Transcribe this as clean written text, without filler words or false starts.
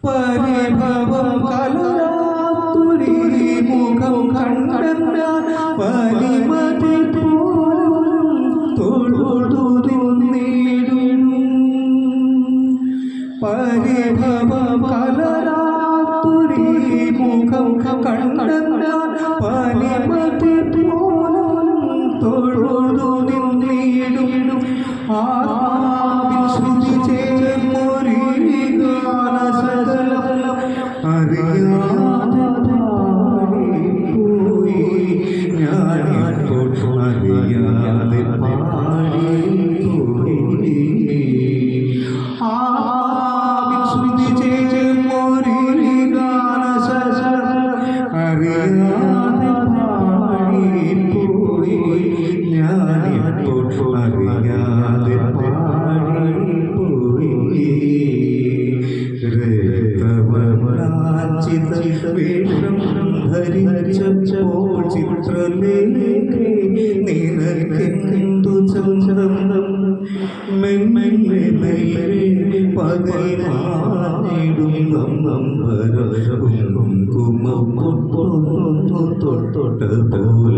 പരിഭവം കലരാത്തുരി മുഖം കണ്ട പരിമതി പോലും തൊഴുതു നേടും പരിഭവം കലരാത്തുരി മുഖം കണ്ട പരിമതി പോലും തൊഴുതു നേടും ശ്രുതി ചേർന്നൊരു ഗാനസകലം അറിയാതെ പാടിപ്പോയി ഞാനിപ്പോൾ അറിയാതെ പാടിപ്പോയി ശ്രുതി ചേർന്നൊരു ഗാനസകലം അറിയാതെ പാടിപ്പോയി ഞാനിപ്പോൾ അറിയാതെ വേഷം ധരിച്ചപ്പോൾ ചിത്രലേഖേ നിനക്കെന്തു ചന്ദ്രം മെല്ലെ പകലായിടും നമ്പരവും കുമം തൊട്ട പോലെ